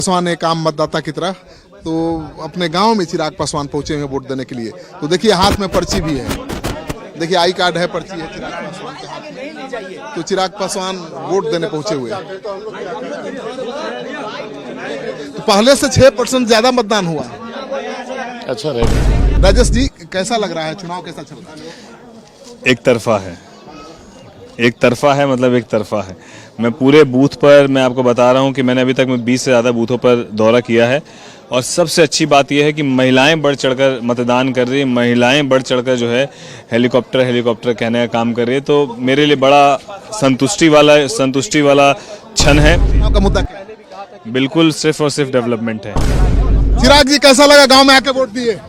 पासवान एक आम मतदाता की तरह तो अपने गांव में चिराग पासवान पहुंचे हुए वोट देने के लिए। तो देखिए हाथ में पर्ची भी है, देखिए आई कार्ड है, पर्ची है चिराग पासवान के हाथ में। तो चिराग पासवान वोट देने पहुंचे हुए हैं। तो पहले से 6% ज्यादा मतदान हुआ। अच्छा रहेगा। राजेश जी कैसा लग रहा है, चुनाव कैसा चल रहा है? एक तरफा है, एक तरफा है, मतलब एक तरफा है। मैं पूरे बूथ पर, मैं आपको बता रहा हूं कि मैंने अभी तक 20 से ज़्यादा बूथों पर दौरा किया है और सबसे अच्छी बात यह है कि महिलाएं बढ़ चढ़कर मतदान कर रही है। महिलाएं बढ़ चढ़कर जो है हेलीकॉप्टर कहने का काम कर रही है। तो मेरे लिए बड़ा संतुष्टि वाला क्षण है। आपका मुद्दा क्या है? बिल्कुल सिर्फ और सिर्फ डेवलपमेंट है। चिराग जी कैसा लगा गांव में आके वोट दिए?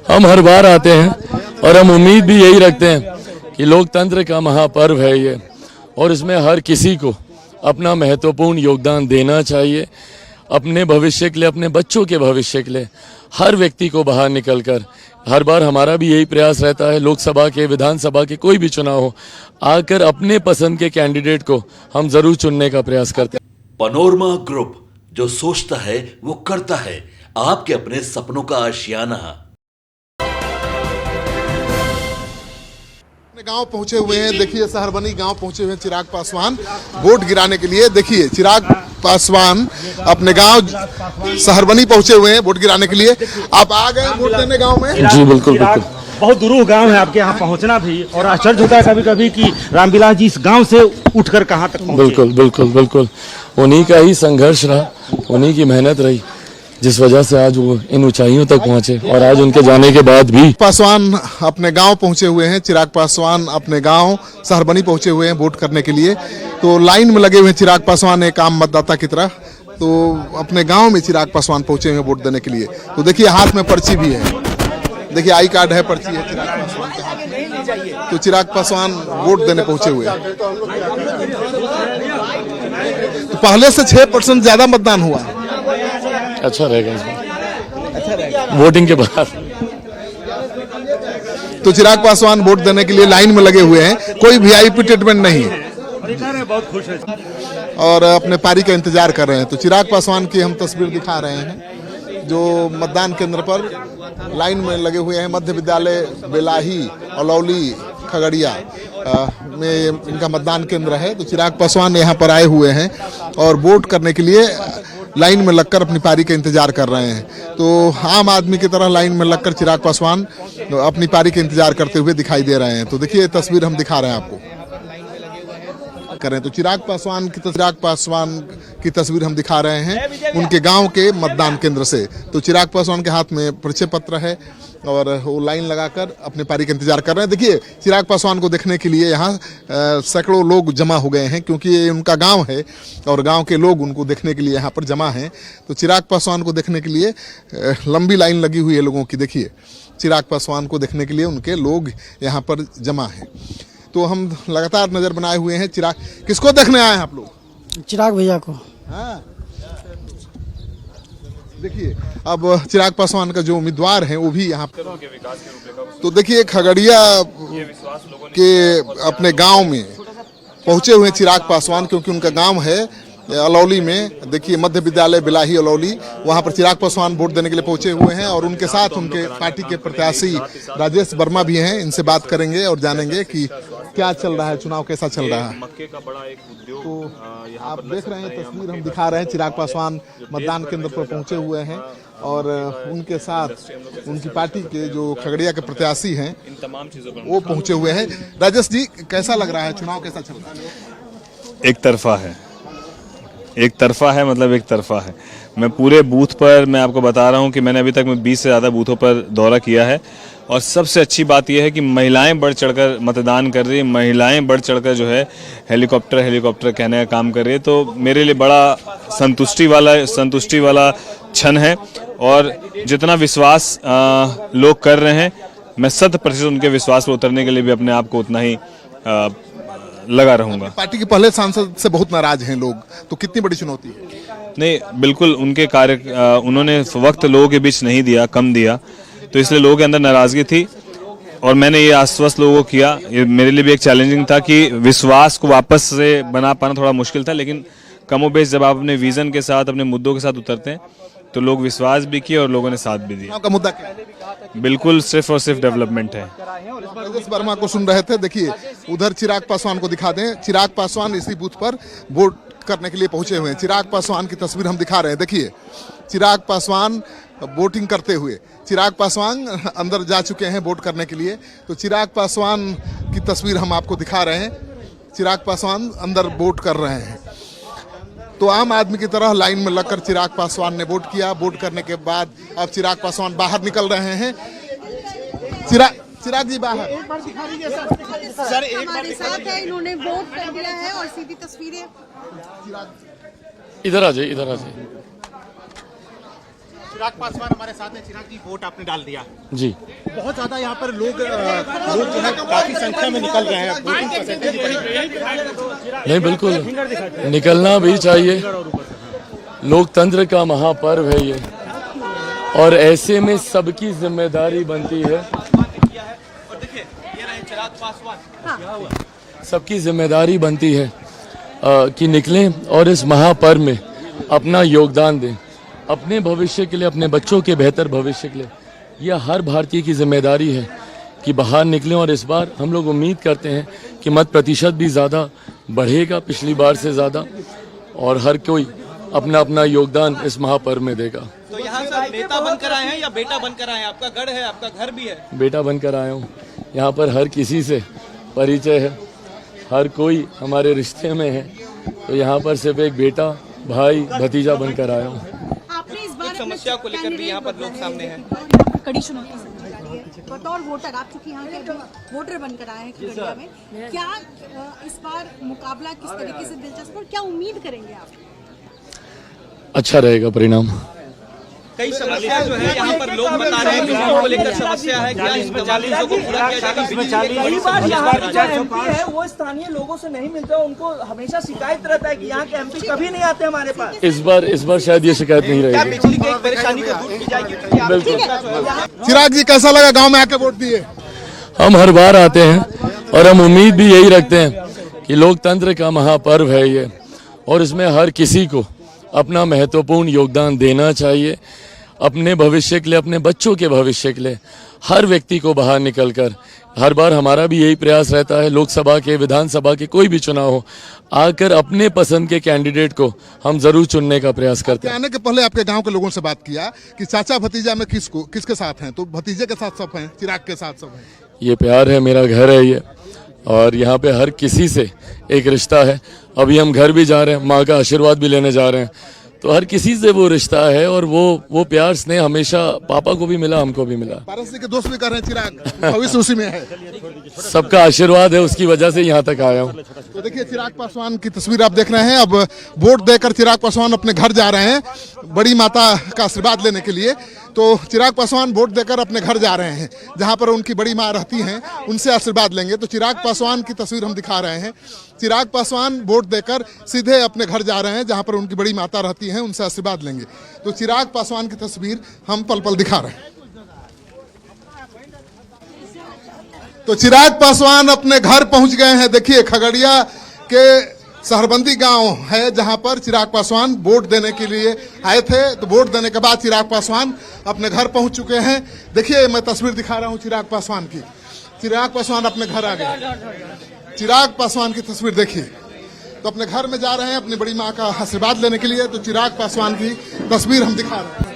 हम हर बार आते हैं और हम उम्मीद भी यही रखते हैं कि लोकतंत्र का महापर्व है ये, और इसमें हर किसी को अपना महत्वपूर्ण योगदान देना चाहिए। अपने भविष्य के लिए, अपने बच्चों के भविष्य के लिए हर व्यक्ति को बाहर निकलकर, हर बार हमारा भी यही प्रयास रहता है, लोकसभा के, विधानसभा के, कोई भी चुनाव हो, आकर अपने पसंद के कैंडिडेट को हम जरूर चुनने का प्रयास करते हैं। पनोरमा ग्रुप, जो सोचता है वो करता है। आपके अपने सपनों का आशियाना। गांव पहुंचे हुए हैं, देखिए सहरबनी गांव पहुंचे हुए हैं चिराग पासवान वोट गिराने के लिए। देखिए चिराग पासवान अपने गांव सहरबनी पहुंचे हुए हैं वोट गिराने के लिए। आप आ गए वोट देने गांव में? जी बिल्कुल बिल्कुल। बहुत दूर गांव है आपके यहाँ पहुंचना भी, और आश्चर्य होता है कभी कभी कि रामविलास जी इस गांव से उठकर कहां तक पहुंचे। बिल्कुल बिल्कुल बिल्कुल, उन्हीं का ही संघर्ष रहा, उन्हीं की मेहनत रही, जिस वजह से आज वो इन ऊंचाइयों तक पहुंचे। और आज उनके जाने के बाद भी पासवान अपने गांव पहुंचे हुए हैं। चिराग पासवान अपने गांव सहरबनी पहुंचे हुए हैं वोट करने के लिए। तो लाइन में लगे हुए हैं चिराग पासवान एक आम मतदाता की तरह। तो अपने गांव में चिराग पासवान पहुंचे हुए हैं वोट देने के लिए। तो देखिए हाथ में पर्ची भी है, देखिए आई कार्ड है, पर्ची है चिराग पासवान के हाथ में। तो चिराग पासवान वोट देने पहुंचे हुए हैं। तो पहले से 6% ज्यादा मतदान हुआ। अच्छा रहेगा इसमें वोटिंग के बाद। तो चिराग पासवान वोट देने के लिए लाइन में लगे हुए हैं, कोई वीआईपी ट्रीटमेंट नहीं है बहुत खुश है और अपने पारी का इंतजार कर रहे हैं। तो चिराग पासवान की हम तस्वीर दिखा रहे हैं जो मतदान केंद्र पर लाइन में लगे हुए हैं। मध्य विद्यालय बेलाही अलौली खगड़िया में इनका मतदान केंद्र है। तो चिराग पासवान यहाँ पर आए हुए हैं और वोट करने के लिए लाइन में लगकर अपनी पारी का इंतजार कर रहे हैं। तो आम आदमी की तरह लाइन में लगकर चिराग पासवान अपनी पारी का इंतजार करते हुए दिखाई दे रहे हैं। तो देखिए तस्वीर हम दिखा रहे हैं आपको करें। तो चिराग पासवान की तस्वीर हम दिखा रहे हैं उनके गांव के मतदान केंद्र से। तो चिराग पासवान के हाथ में परिचय पत्र है और वो लाइन लगाकर अपने पारी का इंतजार कर रहे हैं। देखिए चिराग पासवान को देखने के लिए यहाँ सैकड़ों लोग जमा हो गए हैं, क्योंकि ये उनका गांव है और गांव के लोग उनको देखने के लिए यहाँ पर जमा हैं। तो चिराग पासवान को देखने के लिए लंबी लाइन लगी हुई है लोगों की। देखिए चिराग पासवान को देखने के लिए उनके लोग यहाँ पर जमा हैं। तो हम लगातार नजर बनाए हुए हैं। चिराग किसको देखने आए हैं आप लोग? चिराग भैया को। हाँ देखिए अब चिराग पासवान का जो उम्मीदवार हैं वो भी यहाँ पर। तो देखिए खगड़िया के अपने गांव में पहुंचे हुए चिराग पासवान, क्योंकि उनका गांव है अलौली में। देखिए मध्य विद्यालय बिलाही अलौली, वहां पर चिराग पासवान वोट देने के लिए पहुंचे हुए हैं और उनके साथ उनके पार्टी के प्रत्याशी राजेश वर्मा भी हैं। इनसे बात करेंगे और जानेंगे कि क्या चल रहा है, चुनाव कैसा चल रहा है। मक्के का बड़ा एक उद्योग। तो आप देख रहे हैं तस्वीर हम दिखा रहे हैं, चिराग पासवान मतदान केंद्र पर पहुंचे हुए हैं और उनके साथ उनकी पार्टी के जो खगड़िया के प्रत्याशी हैं इन तमाम चीजों पर वो पहुंचे हुए हैं। राजेश जी कैसा लग रहा है, चुनाव कैसा चल रहा है? एक तरफा है, एक तरफा है, मतलब एक तरफा है। मैं पूरे बूथ पर, मैं आपको बता रहा हूं कि मैंने अभी तक 20 से ज़्यादा बूथों पर दौरा किया है और सबसे अच्छी बात यह है कि महिलाएं बढ़ चढ़कर मतदान कर रही है। महिलाएं बढ़ चढ़कर जो है हेलीकॉप्टर कहने का काम कर रही है। तो मेरे लिए बड़ा संतुष्टि वाला क्षण है और जितना विश्वास लोग कर रहे हैं, मैं 100% उनके विश्वास पर उतरने के लिए भी अपने आप को उतना ही लगा रहूंगा। पार्टी के पहले सांसद से बहुत नाराज हैं लोग, तो कितनी बड़ी चुनौती है? नहीं, बिल्कुल उनके कार्य उन्होंने वक्त लोगों के बीच नहीं दिया, कम दिया, तो इसलिए लोगों के अंदर नाराजगी थी और मैंने ये आश्वस्त लोगों को किया। ये मेरे लिए भी एक चैलेंजिंग था कि विश्वास को वापस से बना पाना थोड़ा मुश्किल था, लेकिन कमोबेश जब आप अपने विजन के साथ अपने मुद्दों के साथ उतरते हैं तो लोग विश्वास भी किए और लोगों ने साथ भी दिया। आपका मुद्दा क्या है? बिल्कुल सिर्फ और सिर्फ डेवलपमेंट है। राजेश वर्मा को सुन रहे थे। देखिए उधर चिराग पासवान को दिखा दें। चिराग पासवान इसी बूथ पर वोट करने के लिए पहुंचे हुए हैं। चिराग पासवान की तस्वीर हम दिखा रहे हैं। देखिए चिराग पासवान वोटिंग करते हुए, चिराग पासवान अंदर जा चुके हैं वोट करने के लिए। तो चिराग पासवान की तस्वीर हम आपको दिखा रहे हैं। चिराग पासवान अंदर वोट कर रहे हैं। तो आम आदमी की तरह लाइन में लगकर चिराग पासवान ने वोट किया। वोट करने के बाद अब चिराग पासवान बाहर निकल रहे हैं। चिराग जी बाहर सर हमारे साथ है, इन्होंने वोट कर दिया है और सीधी तस्वीरें। इधर आ जाइए, इधर आ जाइए। चिराग पासवान हमारे साथ हैं। चिराग जी, वोट आपने डाल दिया जी। बहुत ज्यादा यहाँ पर लोग जो है काफी संख्या में निकल रहे हैं। वोटिंग परसेंटेज नहीं, बिल्कुल निकलना भी चाहिए। लोकतंत्र का महापर्व है ये, और ऐसे में सबकी जिम्मेदारी बनती है, सबकी जिम्मेदारी बनती है कि निकलें और इस महापर्व में अपना योगदान दें, अपने भविष्य के लिए, अपने बच्चों के बेहतर भविष्य के लिए। यह हर भारतीय की जिम्मेदारी है कि बाहर निकलें। और इस बार हम लोग उम्मीद करते हैं कि मत प्रतिशत भी ज़्यादा बढ़ेगा पिछली बार से ज़्यादा, और हर कोई अपना अपना योगदान इस महापर्व में देगा। तो यहाँ सर नेता बनकर आए हैं या बेटा बनकर आए हैं? आपका गढ़ है, आपका घर भी है। बेटा बनकर आया हूँ। यहाँ पर हर किसी से परिचय है, हर कोई हमारे रिश्ते में है। तो यहाँ पर सिर्फ एक बेटा, भाई, भतीजा बनकर आया हूँ। आपने इस बार समस्या को लेकर भी यहाँ पर लोग सामने हैं। कड़ी चुनौती समझी जा रही है। बतौर वोटर आप चूंकि यहाँ के वोटर बनकर आए हैं खगड़िया में, क्या इस बार मुकाबला किस तरीके से दिलचस्प और क्या उम्मीद करेंगे आप? अच्छा रहेगा परिणाम। कई समस्या जो है यहाँ पर लोग बता रहे हैं कि को लेकर समस्या है, क्या इसमें 40 को पूरा किया जाएगा? कई बार यहाँ के जो एमपी है वो स्थानीय लोगों से नहीं मिलते, उनको हमेशा शिकायत रहता है कि यहाँ के एमपी कभी नहीं आते हमारे पास। इस बार शायद ये शिकायत नहीं क्या रहेगी। बिजली की एक परेशानी को दूर की जाएगी? बिल्कुल। चिराग जी कैसा लगा गांव में आके वोट दिए? हम हर बार आते हैं और हम उम्मीद भी यही रखते हैं कि लोकतंत्र का महापर्व है ये, और इसमें हर किसी को अपना महत्वपूर्ण योगदान देना चाहिए, अपने भविष्य के लिए, अपने बच्चों के भविष्य के लिए। हर व्यक्ति को बाहर निकलकर, हर बार हमारा भी यही प्रयास रहता है, लोकसभा के, विधानसभा के, कोई भी चुनाव हो, आकर अपने पसंद के कैंडिडेट को हम जरूर चुनने का प्रयास करते हैं। आने के पहले आपके गांव के लोगों से बात किया कि चाचा भतीजा में किसके साथ हैं? तो भतीजे के साथ सब हैं, चिराग के साथ सब हैं। ये प्यार है, मेरा घर है ये, और यहाँ पे हर किसी से एक रिश्ता है। अभी हम घर भी जा रहे हैं, माँ का आशीर्वाद भी लेने जा रहे हैं, तो हर किसी से वो रिश्ता है, और वो प्यार स्नेह हमेशा पापा को भी मिला, हमको भी मिला। पारस जी के दोस्त भी कर रहे हैं चिराग, भविष्य उसी में है। सबका आशीर्वाद है, उसकी वजह से यहाँ तक आया हूँ। तो देखिए चिराग पासवान की तस्वीर आप देख रहे हैं। अब वोट देकर चिराग पासवान अपने घर जा रहे हैं बड़ी माता का आशीर्वाद लेने के लिए। तो चिराग पासवान वोट देकर अपने घर जा रहे हैं, जहां पर उनकी बड़ी माँ रहती हैं, उनसे आशीर्वाद लेंगे। तो चिराग पासवान की तस्वीर हम दिखा रहे हैं। चिराग पासवान वोट देकर सीधे अपने घर जा रहे हैं, जहां पर उनकी बड़ी माता रहती हैं, उनसे आशीर्वाद लेंगे। तो चिराग पासवान की तस्वीर हम पल पल दिखा रहे हैं। तो चिराग पासवान अपने घर पहुंच गए हैं। देखिए खगड़िया के सहरबंदी गांव है, जहां पर चिराग पासवान वोट देने के लिए आए थे। तो वोट देने के बाद चिराग पासवान अपने घर पहुंच चुके हैं। देखिए मैं तस्वीर दिखा रहा हूं चिराग पासवान की। चिराग पासवान अपने घर आ गए। चिराग पासवान की तस्वीर देखिए। तो अपने घर में जा रहे हैं अपनी बड़ी माँ का आशीर्वाद लेने के लिए। तो चिराग पासवान की तस्वीर हम दिखा रहे हैं।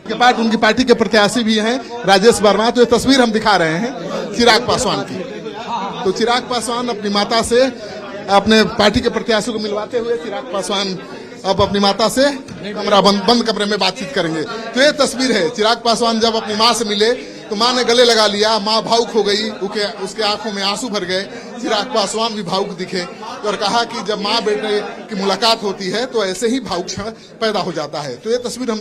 के बाद उनकी पार्टी के प्रत्याशी भी हैं राजेश वर्मा। तो ये तस्वीर हम दिखा रहे हैं चिराग पासवान की। तो चिराग पासवान अपनी माता से, अपने पार्टी के प्रत्याशी को मिलवाते हुए चिराग पासवान अब अपनी माता से बंद कमरे में बातचीत करेंगे। तो ये तस्वीर है। चिराग पासवान जब अपनी माँ से मिले तो माँ ने गले लगा लिया, माँ भावुक हो गई, उसके आंखों में आंसू भर गए। चिराग पासवान भी भावुक दिखे और कहा कि जब माँ बेटे की मुलाकात होती है तो ऐसे ही भावुक क्षण पैदा हो जाता है। तो ये तस्वीर हम